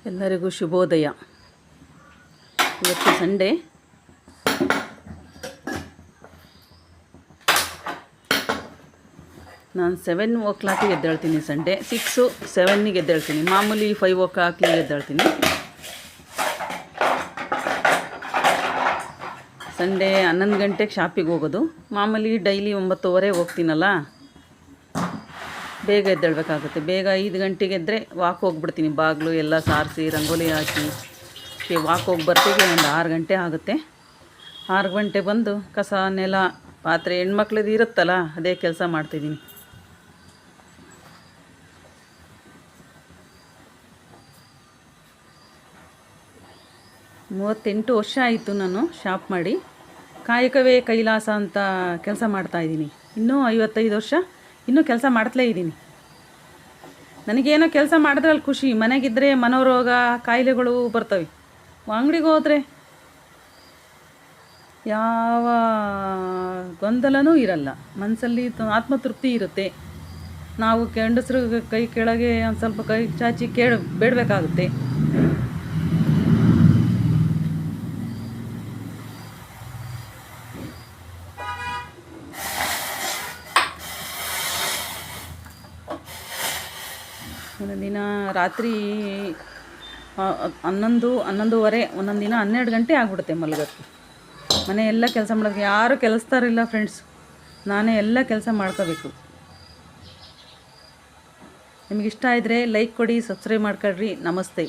ಎಲ್ಲರಿಗೂ ಶುಭೋದಯ. ಇವತ್ತು ಸಂಡೇ. ನಾನು 7 ಎದ್ದೇಳ್ತೀನಿ. ಸಂಡೇ 6-7 ಎದ್ದೇಳ್ತೀನಿ. ಮಾಮೂಲಿ 5 ಎದ್ದೇಳ್ತೀನಿ. ಸಂಡೇ 11 ಗಂಟೆಗೆ ಶಾಪಿಗೆ ಹೋಗೋದು. ಮಾಮೂಲಿ ಡೈಲಿ 9:30 ಹೋಗ್ತೀನಲ್ಲ, ಬೇಗ ಎದ್ದೇಳಬೇಕಾಗುತ್ತೆ. ಬೇಗ 5 ಗಂಟೆಗೆ ಎದ್ದರೆ ವಾಕ್ ಹೋಗ್ಬಿಡ್ತೀನಿ. ಬಾಗಿಲು ಎಲ್ಲ ಸಾರಿಸಿ ರಂಗೋಲಿ ಹಾಕಿ ವಾಕ್ ಹೋಗಿ ಬರ್ತೀವಿ. ಒಂದು 6 ಗಂಟೆ ಆಗುತ್ತೆ. 6 ಗಂಟೆ ಬಂದು ಕಸ ನೆಲ ಪಾತ್ರೆ ಹೆಣ್ಮಕ್ಳದ್ದು ಇರುತ್ತಲ್ಲ, ಅದೇ ಕೆಲಸ ಮಾಡ್ತಿದ್ದೀನಿ. $38 ವರ್ಷ ಆಯಿತು ನಾನು ಶಾಪ್ ಮಾಡಿ. ಕಾಯಕವೇ ಕೈಲಾಸ ಅಂತ ಕೆಲಸ ಮಾಡ್ತಾಯಿದ್ದೀನಿ. ಇನ್ನೂ 55 ವರ್ಷ ಇನ್ನೂ ಕೆಲಸ ಮಾಡ್ತಲೇ ಇದ್ದೀನಿ. ನನಗೇನೋ ಕೆಲಸ ಮಾಡಿದ್ರಲ್ಲಿ ಖುಷಿ. ಮನೆಗಿದ್ದರೆ ಮನೋರೋಗ ಕಾಯಿಲೆಗಳು ಬರ್ತವೆ. ಅಂಗಡಿಗೆ ಹೋದರೆ ಯಾವ ಗೊಂದಲನೂ ಇರಲ್ಲ. ಮನಸ್ಸಲ್ಲಿ ಆತ್ಮತೃಪ್ತಿ ಇರುತ್ತೆ. ನಾವು ಗಂಡಸರು ಕೈ ಕೆಳಗೆ ಒಂದು ಸ್ವಲ್ಪ ಕೈ ಚಾಚಿ ಬೇಡಬೇಕಾಗುತ್ತೆ. ಒಂದೊಂದು ದಿನ ರಾತ್ರಿ 11-11:30, ಒಂದೊಂದು ದಿನ 12 ಗಂಟೆ ಆಗಿಬಿಡುತ್ತೆ ಮಲಗೋಕ್ಕೆ. ಮನೆ ಎಲ್ಲ ಕೆಲಸ ಮಾಡೋಕ್ಕೆ ಯಾರೂ ಕೆಲಸದಾರಿಲ್ಲ ಫ್ರೆಂಡ್ಸ್. ನಾನೇ ಎಲ್ಲ ಕೆಲಸ ಮಾಡ್ಕೋಬೇಕು. ನಿಮಗಿಷ್ಟ ಇದ್ದರೆ ಲೈಕ್ ಕೊಡಿ, ಸಬ್ಸ್ಕ್ರೈಬ್ ಮಾಡ್ಕೊಳ್ರಿ. ನಮಸ್ತೆ.